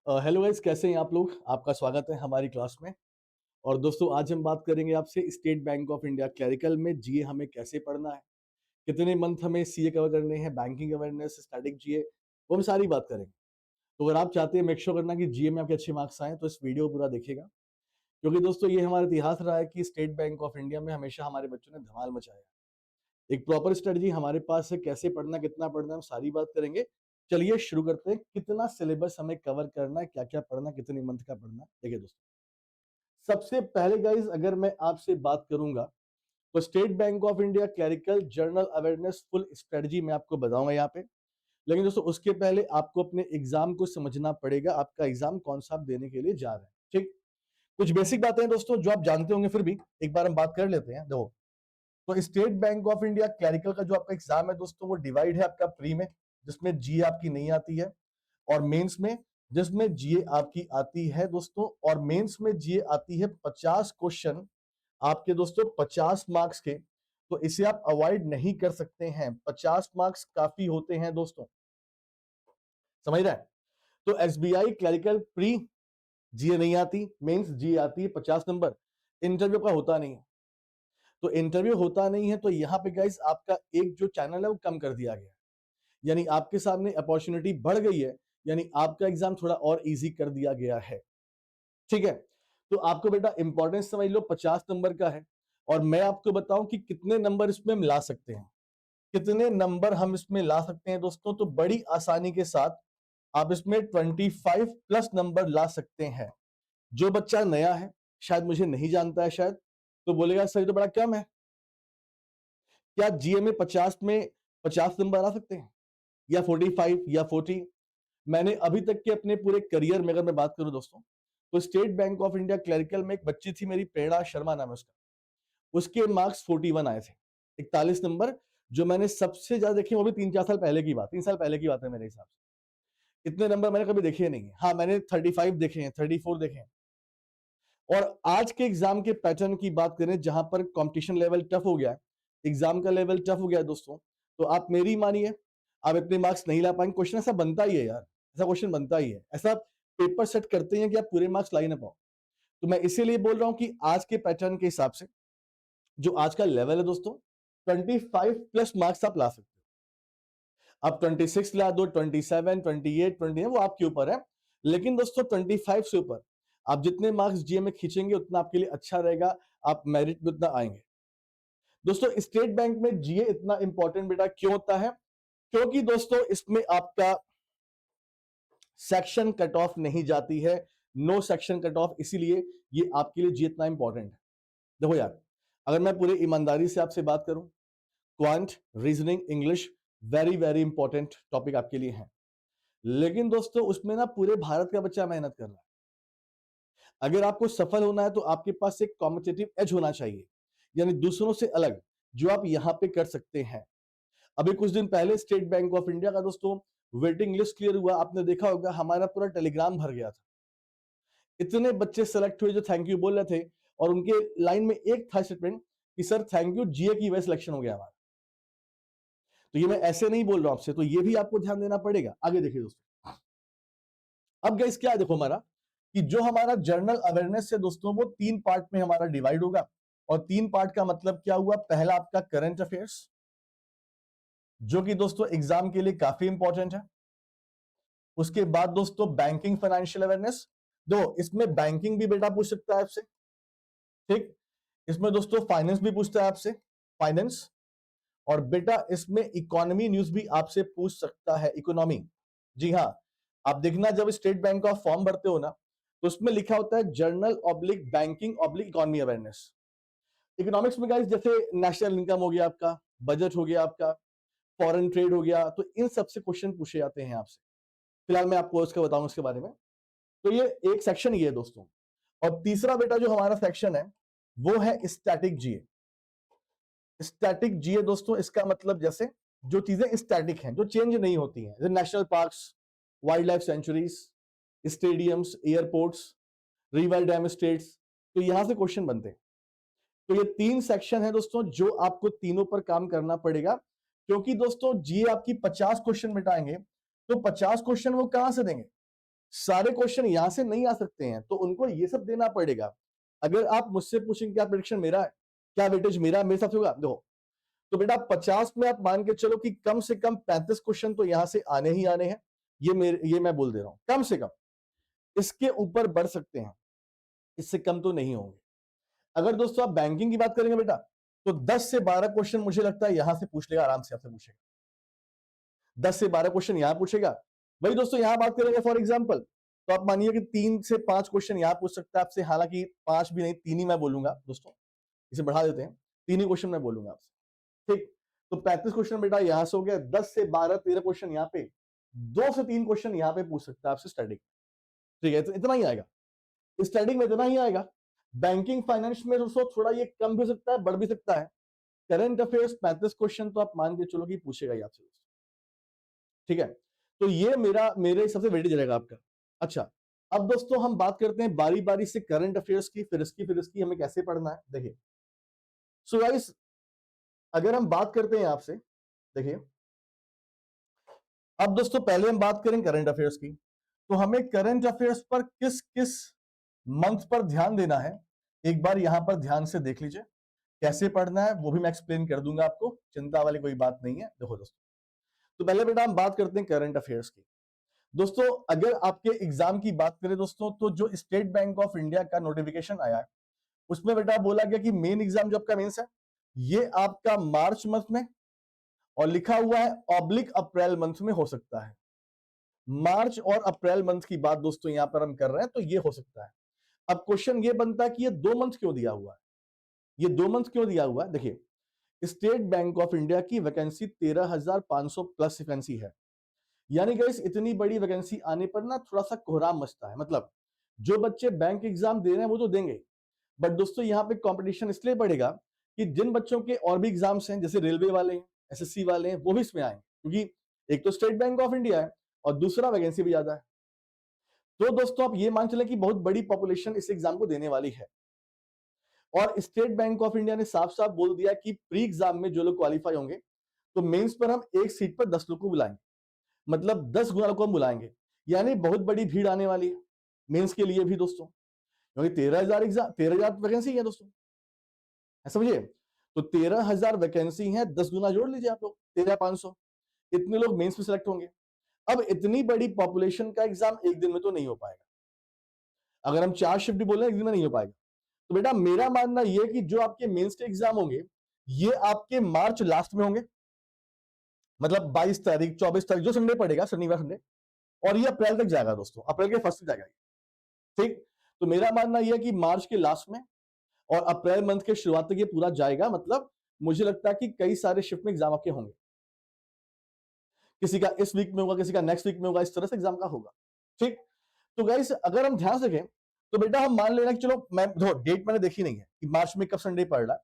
Hello guys, कैसे हैं आप लोग। आपका स्वागत है हमारी क्लास में। और दोस्तों, आज हम बात करेंगे आपसे state bank of India clerical में जीए हमें कैसे पढ़ना है, कितने मंथ हमें सीए कवर करने हैं, बैंकिंग अवेयरनेस, स्टैटिक जीए, वो हम सारी बात करेंगे। तो अगर आप चाहते हैं मेक श्योर करना कि जीए में आपके अच्छे मार्क्स आए, तो इस वीडियो को पूरा देखिएगा। क्योंकि दोस्तों, ये हमारा इतिहास रहा है कि स्टेट बैंक ऑफ इंडिया में हमेशा हमारे बच्चों ने धमाल मचाया। एक प्रॉपर स्ट्रेटजी हमारे पास है, कैसे पढ़ना, कितना पढ़ना, हम सारी बात करेंगे। चलिए शुरू करते हैं। कितना सिलेबस हमें कवर करना है, क्या क्या पढ़ना, कितने मंथ का पढ़ना है, देखिए दोस्तों। सबसे पहले गाइस, अगर मैं आपसे बात करूंगा तो state bank of India clerical journal awareness full strategy मैं आपको बताऊंगा यहाँ पे। लेकिन दोस्तों, उसके पहले आपको अपने एग्जाम को समझना पड़ेगा, आपका एग्जाम कौन सा आप देने के लिए जा रहे हैं। ठीक, कुछ बेसिक बातें हैं दोस्तों जो आप जानते होंगे, फिर भी एक बार हम बात कर लेते हैं। देखो, तो state bank of India clerical का जो आपका एग्जाम है दोस्तों, वो डिवाइड है आपका प्री में, जिसमें जीए आपकी नहीं आती है, और मेंस में, जिसमें जीए आपकी आती है दोस्तों। और मेंस में जीए आती है 50 क्वेश्चन आपके दोस्तों, 50 मार्क्स के। तो इसे आप अवॉइड नहीं कर सकते हैं, 50 मार्क्स काफी होते हैं दोस्तों, समझ रहे हैं। तो एसबीआई क्लरिकल प्री जीए नहीं आती, मेंस जीए आती है 50 नंबर। इंटरव्यू का होता नहीं है, तो इंटरव्यू होता नहीं है, तो यहाँ पे गाइस आपका एक जो चैनल है वो कम कर दिया गया है, यानी आपके सामने अपॉर्चुनिटी बढ़ गई है, यानी आपका एग्जाम थोड़ा और इजी कर दिया गया है। ठीक है, तो आपको बेटा इंपॉर्टेंस समझ लो, 50 नंबर का है। और मैं आपको बताऊं कि कितने नंबर इसमें हम ला सकते हैं, कितने नंबर हम इसमें ला सकते हैं दोस्तों। तो बड़ी आसानी के साथ आप इसमें 25 प्लस नंबर ला सकते हैं। जो बच्चा नया है, शायद मुझे नहीं जानता है, शायद तो बोलेगा सर ये तो बड़ा कम है, क्या जीए में 50 में 50 नंबर आ सकते हैं, या 45 या 40। मैंने अभी तक के अपने पूरे करियर में अगर मैं बात करूं दोस्तों, तो state bank of India clerical में एक बच्ची थी मेरी, प्रेरणा शर्मा नाम है उसका, उसके मार्क्स 41 आए थे, 41 नंबर। जो मैंने सबसे ज्यादा देखे वो भी 3-4 साल पहले की बात, 3 साल पहले की बात है मेरे हिसाब से। इतने नंबर मैंने कभी देखे नहीं है। हाँ, मैंने 35 देखे हैं, 34 देखे हैं। और आज के एग्जाम के पैटर्न की बात करें, जहां पर कंपटीशन लेवल टफ हो गया है, एग्जाम का लेवल टफ हो गया है दोस्तों, तो आप मेरी मानिए, आप इतने मार्क्स नहीं ला पाएंगे। क्वेश्चन ऐसा बनता ही है यार, ऐसा क्वेश्चन बनता ही है, ऐसा पेपर सेट करते हैं कि आप पूरे मार्क्स ला ही ना पाओ। तो मैं इसीलिए बोल रहा हूं कि आज के पैटर्न के हिसाब से जो आज का लेवल है दोस्तों, 25 प्लस मार्क्स आप ला सकते हो। आप 26 ला दो, 27, 28, 20, वो आपके ऊपर है। लेकिन दोस्तों 25 से ऊपर आप जितने मार्क्स जीए में खींचेंगे उतना आपके लिए अच्छा रहेगा, आप मेरिट में उतना आएंगे। दोस्तों, स्टेट बैंक में जीए इतना इंपॉर्टेंट बेटा क्यों होता है, क्योंकि दोस्तों इसमें आपका सेक्शन कट ऑफ नहीं जाती है, नो सेक्शन कट ऑफ, इसीलिए ये आपके लिए जीए इतना इंपॉर्टेंट है। देखो यार, अगर मैं पूरे ईमानदारी से आपसे बात करूं, quant, reasoning, English very very important topic आपके लिए है। लेकिन दोस्तों उसमें ना पूरे भारत का बच्चा मेहनत कर रहा है। अगर आपको सफल होना है तो आपके पास एक कॉम्पिटिटिव एज होना चाहिए, यानी दूसरों से अलग, जो आप यहां पे कर सकते हैं। अभी कुछ दिन पहले स्टेट बैंक ऑफ इंडिया का दोस्तों वेटिंग लिस्ट क्लियर हुआ, आपने देखा होगा, हमारा पूरा टेलीग्राम भर गया था। इतने बच्चे सेलेक्ट हुए जो थैंक यू बोल रहे थे, और उनके लाइन में एक था स्टेटमेंट कि सर थैंक यू, जीए की वजह सिलेक्शन हो गया हमारा। तो ये मैं ऐसे नहीं बोल रहा हूं आपसे, तो ये भी आपको ध्यान देना पड़ेगा। आगे देखिए दोस्तों, अब गाइस क्या है, देखो हमारा कि जो हमारा जर्नल अवेयरनेस है दोस्तों, वो 3 पार्ट में हमारा डिवाइड होगा। और 3 पार्ट का मतलब क्या हुआ, पहला आपका करंट अफेयर्स, जो कि दोस्तों एग्जाम के लिए काफी इंपॉर्टेंट है। उसके बाद दोस्तों बैंकिंग फाइनेंशियल अवेयरनेस, दो इसमें बैंकिंग भी बेटा पूछ सकता है आपसे। ठीक, इसमें दोस्तों फाइनेंस भी पूछता है आपसे, फाइनेंस। और बेटा इसमें इकोनॉमी न्यूज भी आपसे पूछ सकता है, इकोनॉमी। जी हाँ, आप देखना जब स्टेट बैंक का फॉर्म भरते हो ना, तो उसमें लिखा होता है journal oblique banking oblique economy awareness. Economics में गाइस जैसे नेशनल इनकम हो गया आपका, बजट हो गया आपका, फॉरेन ट्रेड हो गया, तो इन सबसे क्वेश्चन पूछे जाते हैं आपसे। फिलहाल मैं आपको उसका बताऊंगा उसके बारे में। तो ये एक सेक्शन ये है दोस्तों। और तीसरा बेटा जो हमारा सेक्शन है, वो है स्टैटिक जीए। स्टैटिक जीए दोस्तों, इसका मतलब जैसे जो चीजें स्टैटिक हैं, जो चेंज नहीं होती हैं, जैसे national parks, wild life sanctuaries, stadiums, airports, river dam states, तो यहां से क्वेश्चन बनते हैं। तो ये 3 सेक्शन है दोस्तों, जो आपको तीनों पर काम करना पड़ेगा। क्योंकि दोस्तों जीए आपकी 50 क्वेश्चन मिटाएंगे, तो 50 क्वेश्चन वो कहां से देंगे, सारे क्वेश्चन यहां से नहीं आ सकते हैं, तो उनको ये सब देना पड़ेगा। अगर आप मुझसे पूछेंगे क्या प्रेडिक्शन मेरा है, क्या वेटेज मेरा मेरे साथ होगा, देखो तो बेटा 50 में आप मान के चलो कि कम से कम 35 क्वेश्चन तो यहां से आने ही आने हैं। ये मैं बोल दे रहा हूं, कम से कम। इसके ऊपर बढ़ सकते हैं, इससे कम तो नहीं होंगे। अगर दोस्तों आप बैंकिंग की बात करेंगे बेटा, तो 10 से 12 क्वेश्चन मुझे लगता है यहां से पूछ लेगा, आराम से आपसे पूछेगा। 10 से 12 क्वेश्चन यहां पूछेगा। वही दोस्तों यहां बात करेंगे फॉर एग्जांपल, तो आप मानिए कि 3 से 5 क्वेश्चन यहां पूछ सकता है आपसे, हालांकि 5 भी नहीं, 3 ही मैं बोलूंगा दोस्तों, इसे बढ़ा देते हैं, 3 ही क्वेश्चन मैं बोलूंगा आपसे, ठीक। तो 35 क्वेश्चन बेटा यहां से हो गया, 10 से 12 13 क्वेश्चन यहां पे, 2 से 3 क्वेश्चन यहां पे पूछ सकता है आपसे स्टैटिक, ठीक है, तो इतना ही आएगा, स्टैटिक में इतना ही आएगा। बैंकिंग फाइनेंस में दोस्तों थोड़ा ये कम भी हो सकता है, बढ़ भी सकता है। करंट अफेयर्स 35 क्वेश्चन तो आप मान के चलो कि पूछेगा ही आपसे, ठीक है। तो ये मेरे हिसाब से वेटेज रहेगा आपका। अच्छा, अब दोस्तों हम बात करते हैं बारी बारी से करंट अफेयर्स की, फिर इसकी हमें कैसे पढ़ना है, देखिए। सो गाइस, अगर हम बात करते हैं आपसे, देखिए, अब दोस्तों पहले हम बात करें करंट अफेयर्स की, तो हमें करंट अफेयर्स पर किस किस मंथ पर ध्यान देना है, एक बार यहां पर ध्यान से देख लीजिए। कैसे पढ़ना है वो भी मैं एक्सप्लेन कर दूंगा आपको, चिंता वाली कोई बात नहीं है। देखो दोस्तों, तो पहले बेटा हम बात करते हैं करंट अफेयर्स की। दोस्तों अगर आपके एग्जाम की बात करें दोस्तों, तो जो स्टेट बैंक ऑफ इंडिया का नोटिफिकेशन आया है, उसमें बेटा बोला गया कि मेन एग्जाम जो आपका मेंस है, ये आपका मार्च मंथ में, और लिखा हुआ है ऑब्लिक अप्रैल मंथ में हो सकता है। मार्च और अप्रैल मंथ की बात दोस्तों यहां पर हम कर रहे हैं, तो ये हो सकता है। अब क्वेश्चन ये बनता है कि ये 2 मंथ क्यों दिया हुआ है, ये 2 मंथ क्यों दिया हुआ है। देखिए, स्टेट बैंक ऑफ इंडिया की वैकेंसी 13,500 प्लस वैकेंसी है, यानी गाइस इतनी बड़ी वैकेंसी आने पर ना थोड़ा सा कोहराम मचता है। मतलब जो बच्चे बैंक एग्जाम दे रहे हैं वो तो देंगे, बट दोस्तों यहाँ पे कंपटीशन इसलिए बढ़ेगा कि जिन बच्चों के और भी एग्जाम्स हैं, जैसे रेलवे वाले हैं, एसएससी वाले हैं, वो भी इसमें आएंगे, क्योंकि एक तो स्टेट बैंक ऑफ इंडिया है और दूसरा वैकेंसी भी ज्यादा है। तो दोस्तों आप ये मान चले कि बहुत बड़ी पॉपुलेशन इस एग्जाम को देने वाली है। और स्टेट बैंक ऑफ इंडिया ने साफ साफ बोल दिया कि प्री एग्जाम में जो लोग क्वालिफाई होंगे, तो मेंस पर हम एक सीट पर 10 लोग को बुलाएंगे, मतलब 10 गुना को हम बुलाएंगे, यानी बहुत बड़ी भीड़ आने वाली है मेंस के लिए भी दोस्तों, क्योंकि 13,000 एग्जाम, 13,000 वैकेंसी है दोस्तों, समझिए। तो 13,000 वैकेंसी है, 10 गुना जोड़ लीजिए आप लोग, 13,500, इतने लोग मेंस में सिलेक्ट होंगे। अब इतनी बड़ी पॉपुलेशन का एग्जाम एक दिन में तो नहीं हो पाएगा, अगर हम 4 शिफ्ट भी बोले एक दिन में नहीं हो पाएगा। तो बेटा मेरा मानना यह है कि जो आपके मेंस के एग्जाम होंगे, ये आपके मार्च लास्ट में होंगे, मतलब 22 तारीख 24 तारीख जो संडे पड़ेगा, शनिवार संडे, और ये अप्रैल तक जाएगा दोस्तों, अप्रैल के फर्स्ट तक जाएगा, ठीक। तो मेरा मानना यह है कि मार्च के लास्ट में और अप्रैल मंथ के शुरुआत तक ये पूरा जाएगा। मतलब मुझे लगता है कि कई सारे शिफ्ट में एग्जाम आपके होंगे, किसी का इस वीक में होगा, किसी का नेक्स्ट वीक में होगा, इस तरह से एग्जाम का होगा, ठीक। तो गाइस अगर हम ध्यान से देखें, तो बेटा हम मान लेना कि चलो, मैं देखो डेट मैंने देखी नहीं है कि मार्च में कब संडे पड़ रहा है,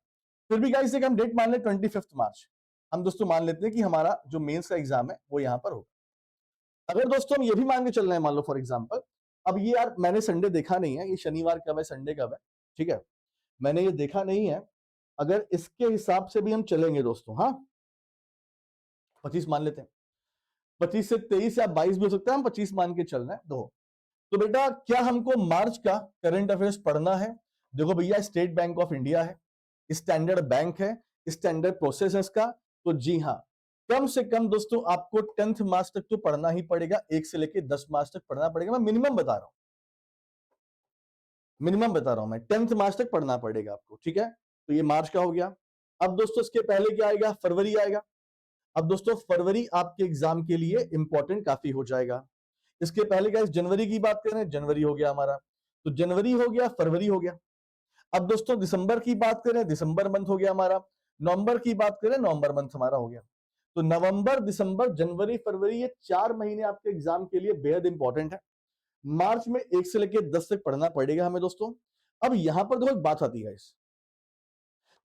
फिर भी गाइस हम डेट मान ले 25 मार्च, हम दोस्तों मान लेते हैं कि हमारा जो मेंस का एग्जाम है वो यहां पर होगा। अगर दोस्तों हम ये भी मान के चल रहे हैं, मान लो फॉर एग्जांपल, अब ये यार मैंने संडे देखा नहीं है, ये शनिवार कब है संडे कब है, ठीक है, मैंने ये देखा नहीं है। अगर इसके हिसाब से भी हम चलेंगे दोस्तों, हाँ 25 मान लेते हैं, 25 से 23 या 22 भी हो सकता है, हम 25 मान के चल रहे हैं दो। तो बेटा क्या हमको मार्च का करंट अफेयर्स पढ़ना है। देखो भैया, स्टेट बैंक ऑफ इंडिया है, स्टैंडर्ड बैंक है, स्टैंडर्ड प्रोसेस है इसका, तो जी हाँ, कम से कम दोस्तों आपको 10th मार्च तक तो पढ़ना ही पड़ेगा, 1 से लेकर 10 मार्च तक पढ़ना पड़ेगा, मैं मिनिमम बता रहा हूं, मिनिमम बता रहा हूं मैं, 10th मार्च तक पढ़ना पड़ेगा आपको, ठीक है। तो ये मार्च का हो गया। अब दोस्तों इसके पहले क्या आएगा, फरवरी आएगा। अब दोस्तों फरवरी आपके एग्जाम के लिए इंपॉर्टेंट काफी हो जाएगा। इसके पहले क्या, जनवरी की बात करें, जनवरी हो गया हमारा, तो जनवरी हो गया, फरवरी हो गया। अब दोस्तों दिसंबर की बात करें, दिसंबर मंथ हो गया हमारा। नवंबर की बात करें, नवंबर मंथ हमारा हो गया। तो नवंबर, दिसंबर, जनवरी, फरवरी, ये 4 महीने आपके एग्जाम के लिए बेहद इंपॉर्टेंट है। मार्च में 1 से लेकर 10 तक पढ़ना पड़ेगा हमें दोस्तों। अब यहां पर देखो एक बात आती है गाइस,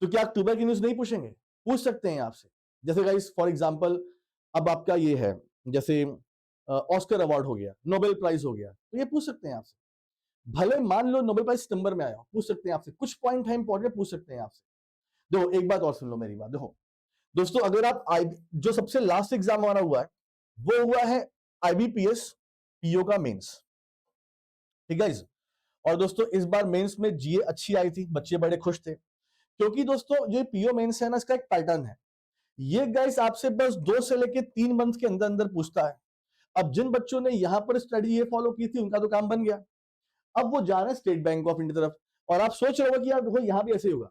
तो क्या अक्टूबर की न्यूज नहीं पूछेंगे, पूछ सकते हैं आपसे। जैसे गाइस फॉर एग्जांपल, अब आपका ये है, जैसे ऑस्कर अवार्ड हो गया, नोबेल प्राइज हो गया, तो ये पूछ सकते हैं आपसे। भले मान लो नोबेल प्राइज सितंबर में आया, पूछ सकते हैं आपसे, कुछ पॉइंट है इंपॉर्टेंट, पूछ सकते हैं आपसे। देखो एक बात और सुन लो मेरी बात, देखो दोस्तों, अगर आप जो सबसे लास्ट एग्जाम हमारा हुआ है, वो हुआ है आईबीपीएस पीओ का मेंस, ठीक है। और दोस्तों इस बार मेंस में जीए अच्छी आई थी, बच्चे बड़े खुश थे, क्योंकि दोस्तों जो पीओ मेंस है ना, इसका एक पैटर्न है। ये गाइस आपसे बस 2 से लेके 3 मंथ के अंदर अंदर पूछता है। अब जिन बच्चों ने यहां पर स्टडी ये फॉलो की थी, उनका तो काम बन गया। अब वो जा रहे हैं स्टेट बैंक ऑफ इंडिया तरफ, और आप सोच रहे हो कि यार देखो यहां भी ऐसे ही होगा।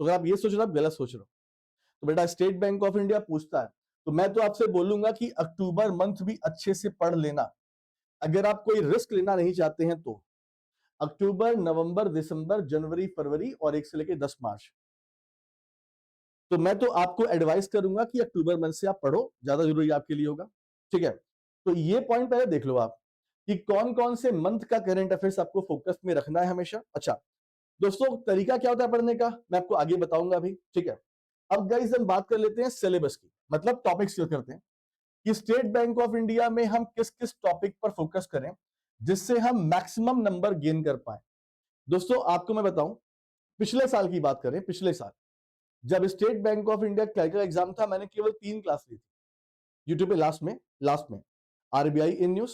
तो अगर आप ये सोच रहे हो, आप गलत सोच रहे हो। तो बेटा स्टेट बैंक ऑफ इंडिया पूछता है, तो मैं तो आपसे बोलूंगा कि अक्टूबर मंथ भी अच्छे से पढ़ लेना, अगर आप कोई रिस्क लेना नहीं चाहते हैं तो। अक्टूबर, नवंबर, दिसंबर, जनवरी, फरवरी और 1 से लेकर 10 मार्च। तो मैं तो आपको एडवाइस करूंगा कि अक्टूबर मंथ से आप पढ़ो, ज्यादा जरूरी आपके लिए होगा। ठीक है, तो ये पॉइंट पहले देख लो आप कि कौन कौन से मंथ का करंट अफेयर्स आपको फोकस में रखना है हमेशा। अच्छा दोस्तों, तरीका क्या होता है पढ़ने का, मैं आपको आगे बताऊंगा अभी। ठीक है, अब गाइस हम बात कर लेते हैं सिलेबस की, मतलब टॉपिक्स करते हैं कि स्टेट बैंक ऑफ इंडिया में हम किस किस टॉपिक पर फोकस करें जिससे हम मैक्सिमम नंबर गेन कर पाए। दोस्तों आपको मैं बताऊं, पिछले साल की बात करें, पिछले साल जब state bank of India clerk exam था, मैंने केवल 3 क्लास ली थी यूट्यूब पे, लास्ट में RBI in news,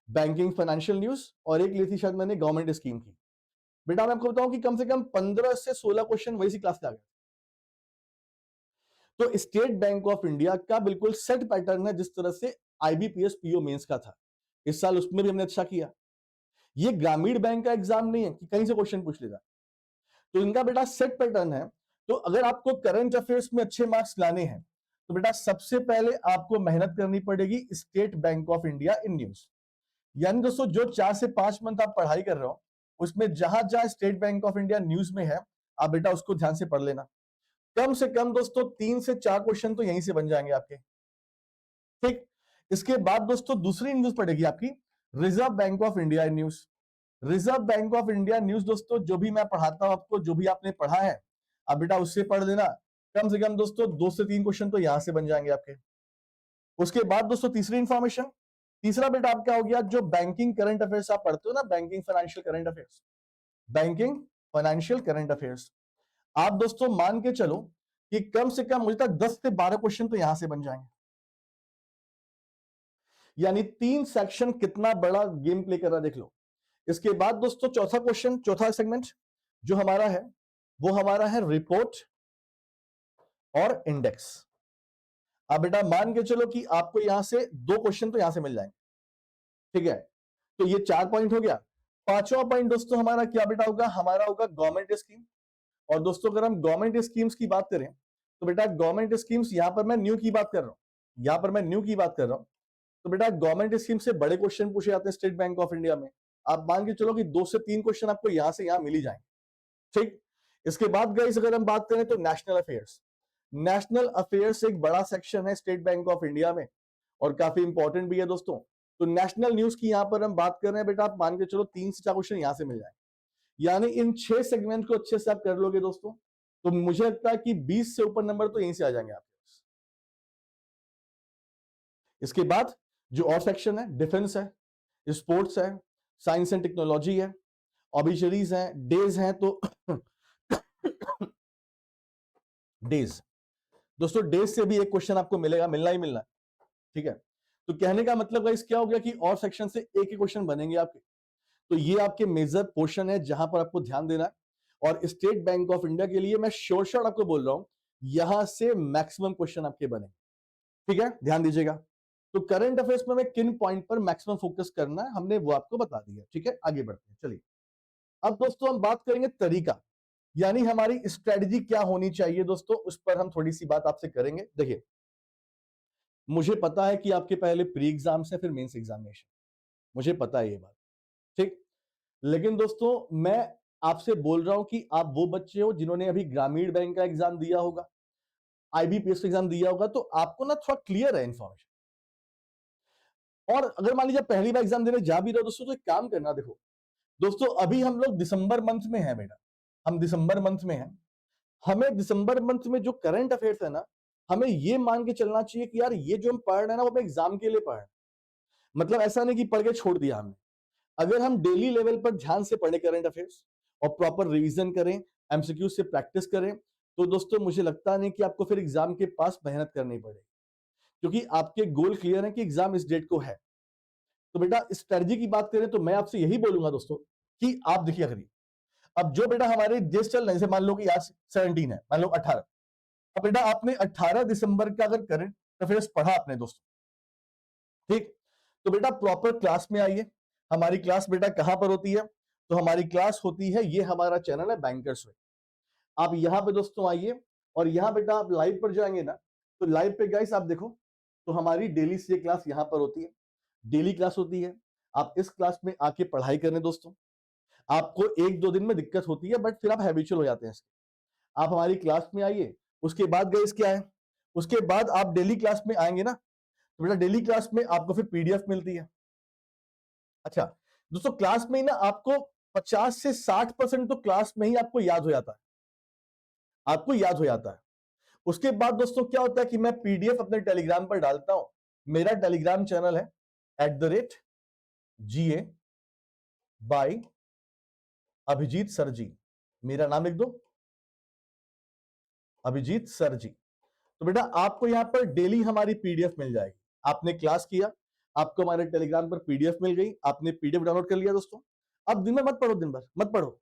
banking financial news, और एक ली थी शायद मैंने गवर्नमेंट स्कीम की। बेटा मैं आपको बताऊं कि कम से कम 15 से 16 क्वेश्चन वही सी क्लास से आ गए। तो स्टेट बैंक ऑफ इंडिया का बिल्कुल सेट पैटर्न है, जिस तरह से आईबीपीएस पीओ मेंस का था। इस साल उसमें भी हमने अच्छा किया। ये ग्रामीण बैंक का एग्जाम नहीं है कि कहीं से क्वेश्चन पूछ लेगा, तो इनका बेटा सेट पैटर्न है। तो अगर आपको करंट अफेयर्स में अच्छे मार्क्स लाने हैं, तो बेटा सबसे पहले आपको मेहनत करनी पड़ेगी state bank of India in news. यानी दोस्तों जो 4 से 5 मंथ आप पढ़ाई कर रहे हो, उसमें जहां जहां state bank of India news में है, आप बेटा उसको ध्यान से पढ़ लेना। कम से कम दोस्तों 3 से 4 क्वेश्चन तो यहीं से बन जाएंगे आपके। ठीक, इसके बाद दोस्तों दूसरी न्यूज पड़ेगी आपकी reserve bank of India news. Reserve bank of India news दोस्तों जो भी मैं पढ़ाता हूं आपको, जो भी आपने पढ़ा है, आप बेटा उससे पढ़ लेना। कम से कम दोस्तों 2 से 3 क्वेश्चन तो यहां से बन जाएंगे आपके। उसके बाद दोस्तों तीसरी इंफॉर्मेशन, तीसरा बेटा आपका हो गया जो बैंकिंग करंट अफेयर्स आप पढ़ते हो ना, banking financial current affairs. Banking financial current affairs आप दोस्तों मान के चलो कि कम से कम मुझे तक 10 से 12 क्वेश्चन तो यहां से बन जाएंगे। यानी 3 सेक्शन कितना बड़ा गेम प्ले कर रहा देख लो। इसके बाद दोस्तों चौथा क्वेश्चन, चौथा सेगमेंट जो हमारा है, वो हमारा है रिपोर्ट और इंडेक्स। अब बेटा मान के चलो कि आपको यहां से 2 क्वेश्चन तो यहां से मिल जाएंगे। ठीक है, तो ये 4 पॉइंट हो गया। पांचवा पॉइंट दोस्तों हमारा क्या बेटा होगा, हमारा होगा गवर्नमेंट स्कीम। और दोस्तों अगर हम गवर्नमेंट स्कीम्स की बात करें, तो बेटा गवर्नमेंट स्कीम्स यहां पर मैं न्यू की बात कर रहा हूं, यहां पर मैं न्यू की बात कर रहा हूं। तो बेटा गवर्नमेंट स्कीम से बड़े क्वेश्चन पूछे जाते हैं स्टेट बैंक ऑफ इंडिया में। आप मान के चलो कि 2 से 3 क्वेश्चन आपको यहां से यहां मिल ही जाएंगे। ठीक, इसके बाद गाइस अगर हम बात करें तो नेशनल अफेयर्स। नेशनल अफेयर्स एक बड़ा सेक्शन है स्टेट बैंक ऑफ इंडिया में, और काफी इंपॉर्टेंट भी है दोस्तों। तो नेशनल न्यूज की यहां पर हम बात कर रहे हैं बेटा, आप मान के चलो 3 से 4 क्वेश्चन यहां से मिल जाए। यानी इन 6 सेगमेंट को अच्छे से आप कर लोगे दोस्तों, तो मुझे लगता है कि 20 से ऊपर नंबर तो यहीं से आ जाएंगे आपके पास। इसके बाद जो और सेक्शन है, डिफेंस है, स्पोर्ट्स है, साइंस एंड टेक्नोलॉजी है, ऑबिचरीज है, डेज है। तो डेज दोस्तों, डेज से भी एक क्वेश्चन आपको मिलेगा, मिलना ही मिलना है। ठीक है, तो कहने का मतलब गाइस क्या हो गया कि और सेक्शन से एक ही क्वेश्चन बनेंगे आपके। तो ये आपके मेजर पोर्शन है जहां पर आपको ध्यान देना है। और स्टेट बैंक ऑफ इंडिया के लिए मैं श्योर शॉट आपको बोल रहा हूं, यहां से मैक्सिमम क्वेश्चन आपके बने। ठीक है, ध्यान दीजिएगा। तो करंट अफेयर्स में हमें किन पॉइंट पर मैक्सिमम फोकस करना है, हमने वो आपको बता दिया। ठीक है, आगे बढ़ते हैं, चलिए। अब दोस्तों हम बात करेंगे तरीका, यानी हमारी स्ट्रेटजी क्या होनी चाहिए दोस्तों, उस पर हम थोड़ी सी बात आपसे करेंगे। देखिए, मुझे पता है कि आपके पहले प्री एग्जाम्स है, फिर मेंस एग्जामिनेशन, मुझे पता है ये बात। ठीक, लेकिन दोस्तों मैं आपसे बोल रहा हूं कि आप वो बच्चे हो जिन्होंने अभी ग्रामीण बैंक का एग्जाम दिया होगा, आईबीपीएस का एग्जाम दिया होगा, तो आपको ना थोड़ा क्लियर है इंफॉर्मेशन। और अगर मान लीजिए पहली बार एग्जाम देने जा भी रहे हो दोस्तों, तो एक काम करना, देखो दोस्तों अभी हम लोग दिसंबर मंथ में है बेटा, हम दिसंबर मंथ में हैं। हमें दिसंबर मंथ में जो करंट अफेयर्स है ना, हमें ये मान के चलना चाहिए कि यार ये जो हम पढ़ रहे हैं ना, वो अपने एग्जाम के लिए पढ़ रहे हैं। मतलब ऐसा नहीं कि पढ़ के छोड़ दिया हमने। अगर हम डेली लेवल पर ध्यान से पढ़े करंट अफेयर्स और प्रॉपर रिवीजन करें, एमसीक्यू से प्रैक्टिस करें, तो दोस्तों मुझे लगता नहीं कि आपको फिर एग्जाम के पास मेहनत करनी पड़ेगी, क्योंकि आपके गोल क्लियर है कि एग्जाम इस डेट को है। तो बेटा स्ट्रेटजी की बात करें तो मैं आपसे यही बोलूंगा दोस्तों कि आप देखिए करिए। अब जो बेटा हमारे देश चल रहे हैं, जैसे मान लो कि आज 17 है, मान लो 18, अब बेटा आपने 18 दिसंबर का अगर करंट अफेयर्स पढ़ा आपने दोस्तों, ठीक, तो बेटा प्रॉपर क्लास में आइए। हमारी क्लास बेटा कहां पर होती है? तो हमारी क्लास होती है, ये हमारा चैनल है बैंकर्स वे। आप यहाँ पे दोस्तों आइए और यहाँ बेटा आप लाइव पर जाएंगे ना, तो लाइव पे गाइस आप देखो, तो हमारी डेली से क्लास यहाँ पर होती है, डेली क्लास होती है। आप इस क्लास में आके पढ़ाई करें दोस्तों। आपको एक दो दिन में दिक्कत होती है, बट फिर आप हैबिचुअल हो जाते हैं इसके। आप हमारी क्लास में आइए, उसके बाद गाइस क्या है, उसके बाद आप डेली क्लास में आएंगे ना, तो बेटा डेली क्लास में आपको फिर पीडीएफ मिलती है। अच्छा दोस्तों, क्लास में ही ना आपको 50 से 60% तो क्लास में ही आपको याद हो जाता है, आपको याद हो जाता है। उसके बाद दोस्तों क्या होता है कि मैं पीडीएफ अपने टेलीग्राम पर डालता हूं। मेरा टेलीग्राम चैनल है @GA बाय अभिजीत सर जी। मेरा नाम लिख दो, अभिजीत सर जी। तो बेटा आपको यहां पर डेली हमारी पीडीएफ मिल जाएगी। आपने क्लास किया, आपको हमारे टेलीग्राम पर पीडीएफ मिल गई, आपने पीडीएफ डाउनलोड कर लिया दोस्तों। अब दिन में मत पढ़ो, दिन भर मत पढ़ो।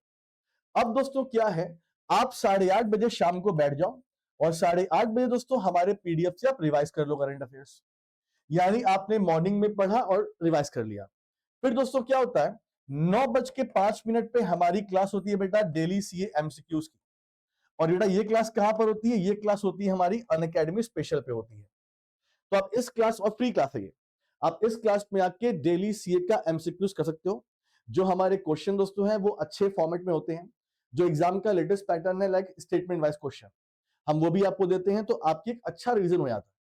अब दोस्तों क्या है, आप 8:30 बजे शाम को बैठ जाओ और 8:30 बजे दोस्तों हमारे पीडीएफ से आप रिवाइज कर लो करंट अफेयर्स। यानी आपने मॉर्निंग में पढ़ा और रिवाइज कर लिया। फिर दोस्तों क्या होता है, 9:05 पे हमारी क्लास होती है बेटा डेली सीए एमसीक्यूज की। और बेटा ये क्लास कहां पर होती है? ये क्लास होती है हमारी अनअकैडमी स्पेशल पे होती है। तो आप इस क्लास, और फ्री क्लास है ये, आप इस क्लास में आके डेली सीए का एमसीक्यूज कर सकते हो। जो हमारे क्वेश्चन दोस्तों हैं वो अच्छे फॉर्मेट में होते हैं। जो एग्जाम का लेटेस्ट पैटर्न है लाइक स्टेटमेंट वाइज क्वेश्चन, हम वो भी आपको देते हैं, तो आपकी एक अच्छा रिवीजन हो जाता है।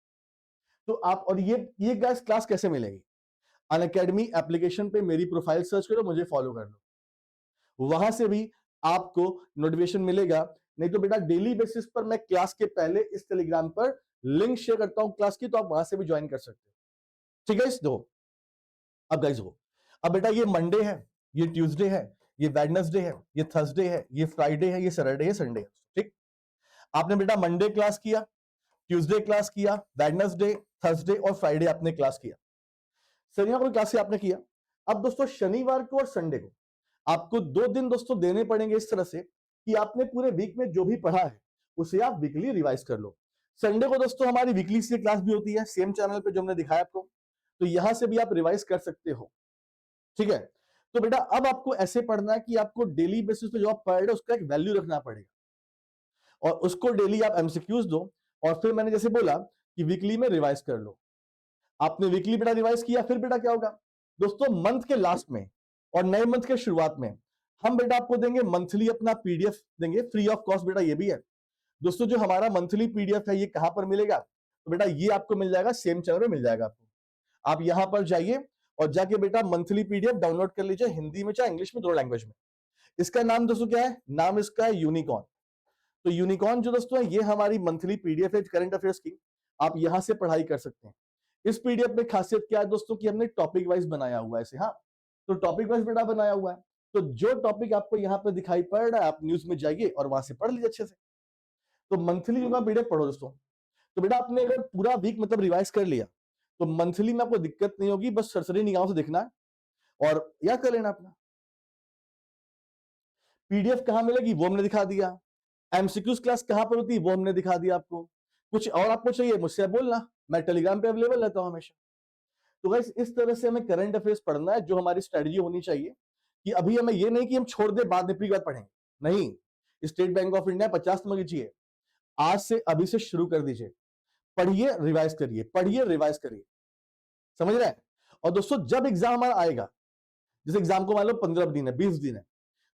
तो आप, और ये गाइस क्लास कैसे मिलेगी? अनअकैडमी एप्लीकेशन पे मेरी प्रोफाइल सर्च करो, मुझे फॉलो कर लो, वहां से भी आपको नोटिफिकेशन मिलेगा। नहीं तो बेटा डेली बेसिस पर मैं क्लास के पहले इस टेलीग्राम पर लिंक शेयर करता हूं क्लास की, तो आप वहां से भी ज्वाइन कर सकते हो। ठीक है, इस दो। अब गाइस वो, अब बेटा ये मंडे है, ये ट्यूसडे है, ये वेडनेसडे है, ये थर्सडे है, ये फ्राइडे है, ये सैटरडे है, संडे है। ठीक, आपने बेटा मंडे क्लास किया, ट्यूसडे क्लास किया, वेडनेसडे, थर्सडे और फ्राइडे आपने क्लास किया। शनिवार को क्लास आपने किया। अब दोस्तों शनिवार को और संडे को आपको 2 दिन दोस्तों देने पड़ेंगे इस तरह से कि आपने पूरे वीक में जो भी पढ़ा है उसे आप वीकली रिवाइज कर लो। संडे को दोस्तों हमारी वीकली से क्लास भी होती है, सेम चैनल पे जो हमने दिखाया आपको, तो यहां से भी आप रिवाइज कर सकते हो। ठीक है, तो बेटा अब आपको ऐसे पढ़ना है कि आपको डेली बेसिस पे जो आप पढ़ रहे हो उसका एक वैल्यू रखना पड़ेगा और उसको डेली आप एमसीक्यूज दो। और फिर मैंने जैसे बोला कि वीकली में रिवाइज कर लो। आपने वीकली बेटा रिवाइज किया, फिर बेटा क्या होगा दोस्तों, मंथ के लास्ट में और नए मंथ के शुरुआत में हम बेटा आपको देंगे मंथली अपना पीडीएफ देंगे फ्री ऑफ कॉस्ट। बेटा ये भी है दोस्तों, जो हमारा मंथली पीडीएफ है ये कहां पर मिलेगा? तो बेटा ये आपको मिल जाएगा, सेम चैनल में मिल जाएगा आपको। आप यहां पर जाइए और जाके बेटा मंथली पीडीएफ डाउनलोड कर लीजिए, हिंदी में चाहे इंग्लिश में, दोनों लैंग्वेज में। इसका नाम दोस्तों क्या है? नाम इसका है यूनिकॉर्न। तो यूनिकॉर्न जो दोस्तों है ये हमारी मंथली पीडीएफ है करंट अफेयर्स की, आप यहां से पढ़ाई कर सकते हैं। इस पीडीएफ में खासियत क्या है दोस्तों कि हमने टॉपिक वाइज बनाया हुआ है इसे। हाँ, तो टॉपिक वाइज बेटा बनाया हुआ है, तो जो टॉपिक आपको यहाँ पे दिखाई पड़ रहा है आप न्यूज में जाइए और वहां से पढ़ लीजिए अच्छे से। तो मंथली जो पीडीएफ पढ़ो दोस्तों। तो बेटा आपने अगर पूरा वीक मतलब रिवाइज कर लिया तो मंथली में आपको दिक्कत नहीं होगी, बस सरसरी निगाहों से देखना है और याद कर लेना अपना। पीडीएफ कहां मिलेगी वो हमने दिखा दिया, एमसीक्यूज क्लास कहां पर होती है वो हमने दिखा दिया आपको। कुछ और आपको चाहिए मुझसे बोलना, मैं टेलीग्राम पे अवेलेबल रहता हूं हमेशा। तो गाइस इस तरह से हमें करंट अफेयर्स पढ़ना है, जो हमारी स्ट्रेटजी होनी चाहिए कि अभी हमें ये नहीं कि हम छोड़ दे बाद में बात पढ़ेंगे, नहीं। State bank of India 50 number कीजिए, आज से अभी से शुरू कर दीजिए, पढ़िए रिवाइज करिए, पढ़िए रिवाइज करिए, समझ रहे हैं? और दोस्तों जब एग्जाम हमारा आएगा, जैसे एग्जाम को मान लो 15 दिन है, 20 दिन है,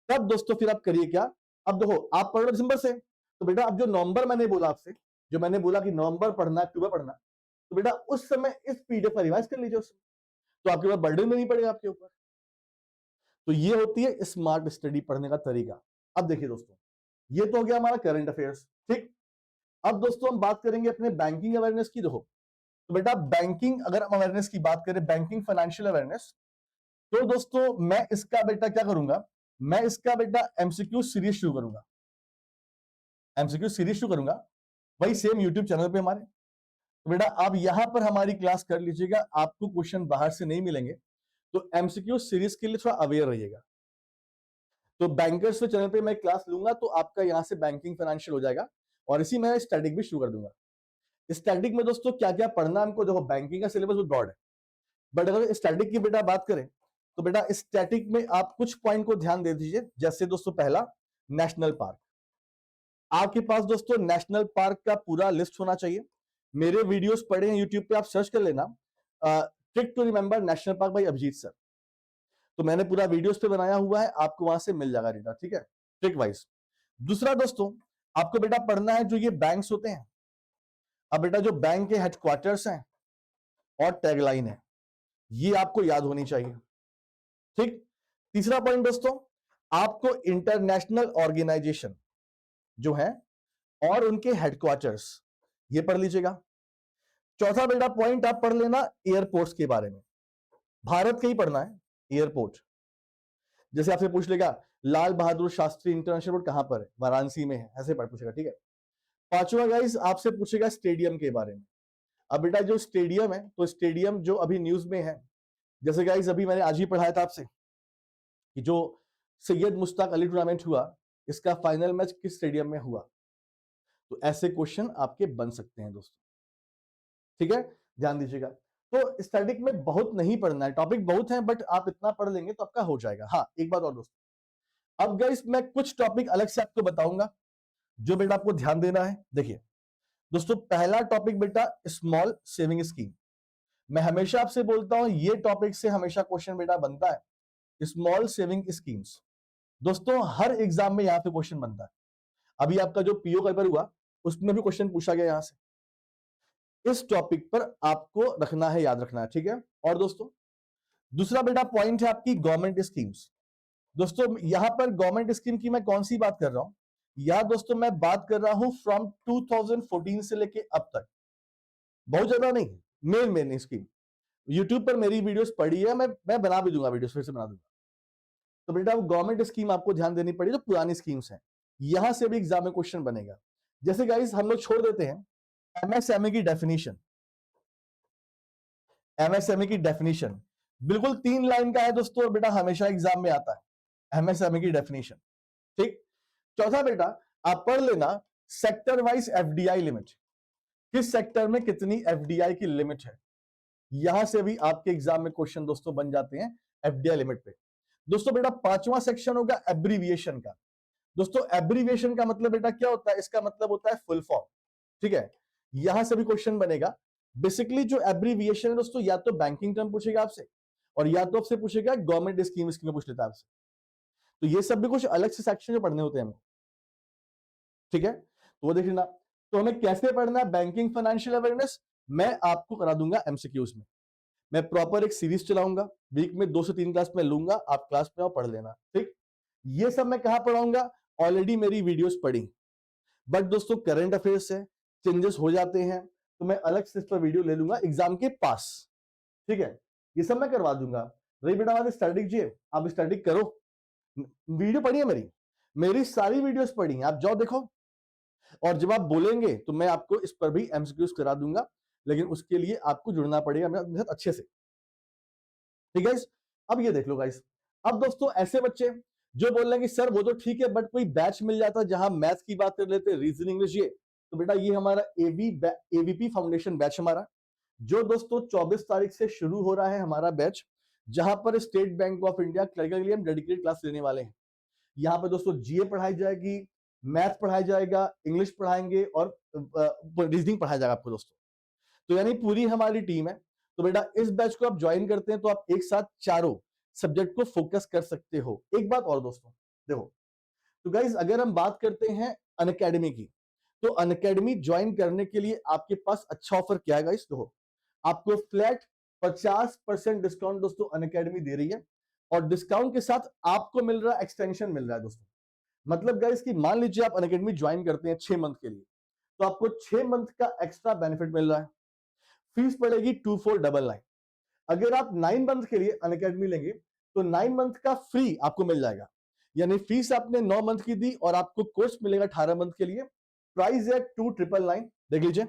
तब दोस्तों फिर आप करिए क्या, अब देखो आप पढ़ रहे दिसंबर से, तो बेटा अब जो नवंबर मैंने बोला आपसे, जो मैंने बोला कि नवंबर पढ़ना, अक्टूबर पढ़ना, तो बेटा उस समय इस पीडीएफ पर रिवाइज कर लीजिए उसमें, तो आपके पास बर्डन भी नहीं पड़ेगा आपके ऊपर। तो ये होती है स्मार्ट स्टडी पढ़ने का तरीका। अब देखिए दोस्तों, ये तो हो गया हमारा करंट अफेयर्स, ठीक। अब दोस्तों हम बात करेंगे अपने बैंकिंग अवेयरनेस की। देखो तो बेटा बैंकिंग, अगर हम अवेयरनेस की बात करें, बैंकिंग फाइनेंशियल अवेयरनेस, तो दोस्तों मैं इसका बेटा क्या करूंगा, मैं इसका बेटा एमसीक्यू सीरीज शुरू करूंगा, एमसीक्यू सीरीज शुरू करूंगा, वही सेम यूट्यूब चैनल पे हमारे। तो बेटा आप यहां पर हमारी क्लास कर लीजिएगा, आपको क्वेश्चन बाहर से नहीं मिलेंगे, तो एमसीक्यू सीरीज के लिए थोड़ा अवेयर रहिएगा। तो बैंकर्स के चैनल पे मैं क्लास लूंगा तो आपका यहां से बैंकिंग फाइनेंशियल हो जाएगा, और इसी में स्टैटिक भी शुरू कर दूंगा। स्टैटिक में दोस्तों क्या क्या पढ़ना हमको, देखो बैंकिंग का सिलेबस ब्रॉड है, बट अगर स्टैटिक की बेटा बात करें तो बेटा स्टैटिक में आप कुछ पॉइंट को ध्यान दे दीजिए। जैसे दोस्तों पहला, नेशनल पार्क। आपके पास दोस्तों नेशनल पार्क का पूरा लिस्ट होना चाहिए। मेरे वीडियोस पड़े हैं यूट्यूब पे, आप सर्च कर लेना, trick to remember national park by Abhijeet sir. तो मैंने पूरा वीडियोस पे बनाया हुआ है, आपको वहां से मिल जाएगा डेटा, ठीक है, ट्रिक वाइज। दूसरा दोस्तों, आपको बेटा पढ़ना है जो ये बैंक्स होते हैं। अब बेटा जो बैंक के हेडक्वार्टर्स हैं और टैगलाइन है, ये आपको याद होनी चाहिए, ठीक। तीसरा पॉइंट दोस्तों, आपको इंटरनेशनल ऑर्गेनाइजेशन जो है और उनके हेडक्वार्टर्स, ये पढ़ लीजिएगा। चौथा बेटा पॉइंट आप पढ़ लेना एयरपोर्ट्स के बारे में, भारत के ही पढ़ना है एयरपोर्ट। जैसे आपसे पूछ लेगा लाल बहादुर शास्त्री इंटरनेशनल एयरपोर्ट कहां पर है, वाराणसी में है, ऐसे पढ़ पूछेगा, ठीक है। पांचवा गाइस आपसे पूछेगा स्टेडियम के बारे में। अब बेटा जो स्टेडियम है, तो स्टेडियम जो अभी न्यूज में है, जैसे गाइस अभी मैंने आज ही पढ़ाया था आपसे कि जो सैयद मुश्ताक अली टूर्नामेंट हुआ, इसका फाइनल मैच किस स्टेडियम में हुआ। तो ऐसे क्वेश्चन आपके बन सकते हैं दोस्तों, ठीक है, ध्यान दीजिएगा। तो स्टैटिक में बहुत नहीं पढ़ना है, टॉपिक बहुत है, बट आप इतना पढ़ लेंगे तो आपका हो जाएगा। हाँ, एक बात और दोस्तों, अब गाइस मैं कुछ टॉपिक अलग से आपको बताऊंगा जो बेटा आपको ध्यान देना है। देखिए दोस्तों, पहला टॉपिक बेटा स्मॉल सेविंग स्कीम। मैं हमेशा आपसे बोलता हूं ये टॉपिक से हमेशा क्वेश्चन बेटा बनता है, स्मॉल सेविंग स्कीम्स। दोस्तों हर एग्जाम में यहां पे क्वेश्चन बनता है। अभी आपका जो पीओ का पेपर हुआ उसमें भी क्वेश्चन पूछा गया यहां से। इस टॉपिक पर आपको रखना है, याद रखना है, ठीक है। और दोस्तों दूसरा बेटा पॉइंट है आपकी गवर्नमेंट स्कीम्स। दोस्तों यहां पर गवर्नमेंट स्कीम की मैं कौन सी बात कर रहा हूं, या दोस्तों मैं बात कर रहा हूं फ्रॉम 2014 से लेके अब तक, बहुत ज्यादा नहीं, मेन स्कीम। यूट्यूब पर मेरी वीडियोस पड़ी है, मैं बना भी दूंगा, वीडियोस फिर से बना दूंगा। तो बेटा वो गवर्नमेंट स्कीम आपको ध्यान देनी पड़ी, जो पुरानी स्कीम्स हैं, यहां से भी एग्जाम में क्वेश्चन बनेगा। जैसे गाइस हम लोग छोड़ देते हैं एमएसएमई की डेफिनेशन। एमएसएमई की डेफिनेशन बिल्कुल 3 लाइन का है दोस्तों, और बेटा हमेशा एग्जाम में आता है एमएसएमई की डेफिनेशन, ठीक। चौथा बेटा आप पढ़ लेना सेक्टर वाइज एफडीआई लिमिट, किस सेक्टर में कितनी एफडीआई की लिमिट है। यहां से भी आपके एग्जाम में क्वेश्चन दोस्तों बन जाते हैं एफडीआई लिमिट पे। दोस्तों बेटा पांचवा सेक्शन होगा एब्रीविएशन का। दोस्तों एब्रीविएशन का मतलब बेटा क्या होता है, इसका मतलब होता है फुल फॉर्म, ठीक है। यहां से भी क्वेश्चन बनेगा। बेसिकली जो एब्रीविएशन है दोस्तों, या तो बैंकिंग टर्म पूछेगा आपसे, और या तो आपसे पूछेगा गवर्नमेंट स्कीम पूछ लेता है आपसे। तो ये सब भी कुछ अलग से सेक्शन जो पढ़ने होते हैं हमको, ठीक है। तो वो देख लेना। तो हमें कैसे पढ़ना है बैंकिंग फाइनेंशियल अवेयरनेस, मैं आपको करा दूंगा एमसीक्यूज में। मैं प्रॉपर एक सीरीज चलाऊंगा, वीक में 2 से 3 क्लास में लूंगा, आप क्लास में आओ पढ़ लेना, ठीक। ये सब मैं कहां पढ़ाऊंगा, ऑलरेडी मेरी वीडियोस पढ़ी, बट दोस्तों करंट अफेयर्स है, चेंजेस हो जाते हैं, तो मैं अलग से इस पर वीडियो ले लूंगा एग्जाम के पास, ठीक है। ये सब मैं करवा दूंगा। रही बेटा हमारी स्टैटिक जी, आप स्टैटिक करो, वीडियो पढ़ी है मेरी सारी वीडियोस पढ़ी हैं, आप जाओ देखो, और जब आप बोलेंगे तो मैं आपको इस पर भी एमसीक्यूज करा दूंगा, लेकिन उसके लिए आपको जुड़ना पड़ेगा मेरे साथ अच्छे से, ठीक है। अब ये देख लो गाइस, अब दोस्तों ऐसे बच्चे जो बोल रहे हैं कि सर वो तो ठीक है, बट कोई बैच मिल जाता जहां मैथ्स की बात कर लेते, रीजनिंग इंग्लिश, ये तो बेटा ये हमारा एवीपी फाउंडेशन बैच हमारा, जो दोस्तों 24 तारीख से शुरू हो रहा है हमारा बैच, जहां पर state bank of India clerical के लिए हम डेडिकेटेड क्लास लेने वाले हैं। यहाँ पे दोस्तों जीए पढ़ाई जाएगी, मैथ पढ़ाया जाएगा, इंग्लिश पढ़ाएंगे, और रीजनिंग पढ़ाया जाएगा आपको दोस्तों। तो यानी पूरी हमारी टीम है। तो बेटा इस बैच को आप ज्वाइन करते हैं तो आप एक साथ चारों सब्जेक्ट को फोकस कर सकते हो। एक बात और दोस्तों देखो, तो गाइज अगर हम बात करते हैं अनअकैडमी की, तो अनअकैडमी ज्वाइन करने के लिए आपके पास अच्छा ऑफर क्या है गाइज, देखो आपको फ्लैट 50% डिस्काउंट दोस्तों अनअकैडमी दे रही है, और डिस्काउंट के साथ आपको मिल रहा है एक्सटेंशन मिल रहा है दोस्तों। मतलब गाइज कि मान लीजिए आप अनअकैडमी ज्वाइन करते हैं 6 मंथ के लिए, तो आपको 6 मंथ का एक्स्ट्रा बेनिफिट मिल रहा है। फीस पड़ेगी 2499। अगर आप 9 मंथ के लिए अनअकैडमी लेंगे तो 9 मंथ का फ्री आपको मिल जाएगा, यानी फीस आपने 9 मंथ की दी और आपको कोर्स मिलेगा 18 मंथ के लिए। प्राइस है 2999, देख लीजिए।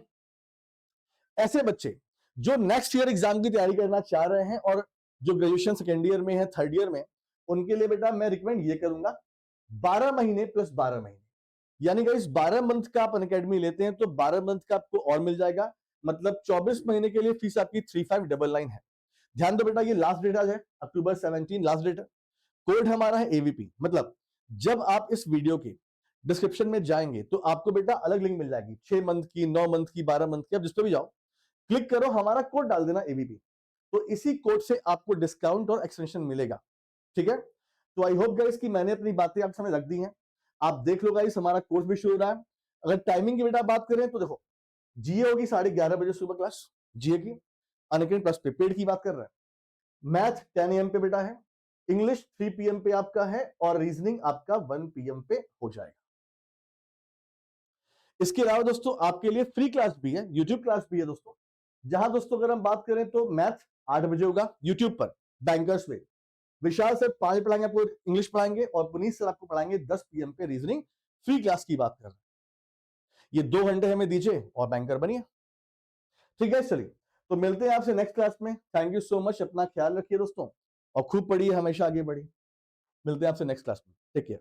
ऐसे बच्चे जो नेक्स्ट ईयर एग्जाम की तैयारी करना चाह रहे हैं और जो ग्रेजुएशन सेकेंड ईयर में है, थर्ड ईयर में, उनके लिए बेटा मैं रिकमेंड ये करूंगा 12 महीने प्लस 12 महीने, यानी गाइस 12 मंथ का आप अनअकैडमी लेते हैं तो 12 मंथ का आपको और मिल जाएगा, मतलब 24 महीने के लिए फीस आपकी 3599 है। ध्यान दो बेटा, ये लास्ट डेट आज है, अक्टूबर 17 लास्ट डेट है। कोड हमारा है एवीपी, मतलब जब आप इस वीडियो के डिस्क्रिप्शन में जाएंगे तो आपको बेटा अलग लिंक मिल जाएगी, 6 मंथ की, 9 मंथ की, 12 मंथ की, आप जिस पे भी जाओ क्लिक करो, हमारा कोड डाल देना एवीपी, तो इसी कोड से आपको डिस्काउंट और एक्सटेंशन मिलेगा। ठीक है, तो आई होप गाइस कि मैंने अपनी बातें आप सामने रख दी हैं। आप देख लो गाइस, हमारा कोर्स भी शुरू हो रहा है। अगर टाइमिंग की बेटा बात करें तो देखो, जीए होगी 11:30 बजे सुबह क्लास, जीए की अनअकैडमी प्लस पे पेड की बात कर रहे हैं। मैथ 10 AM पे बेटा है, इंग्लिश 3 PM पे आपका है, और रीजनिंग आपका 1 PM पे हो जाएगा। इसके अलावा दोस्तों आपके लिए फ्री क्लास भी है, यूट्यूब क्लास भी है दोस्तों, जहां दोस्तों अगर हम बात करें तो मैथ 8 बजे होगा यूट्यूब पर, बैंकर्स में विशाल सर 5 पढ़ाएंगे आपको, इंग्लिश पढ़ाएंगे, और पुनीत सर आपको पढ़ाएंगे 10 PM पे रीजनिंग। फ्री क्लास की बात कर रहे हैं, ये 2 घंटे हमें दीजिए और बैंकर बनिए। ठीक है, चलिए तो मिलते हैं आपसे नेक्स्ट क्लास में। थैंक यू सो मच, अपना ख्याल रखिए दोस्तों, और खूब पढ़िए, हमेशा आगे बढ़िए। मिलते हैं आपसे नेक्स्ट क्लास में, टेक केयर।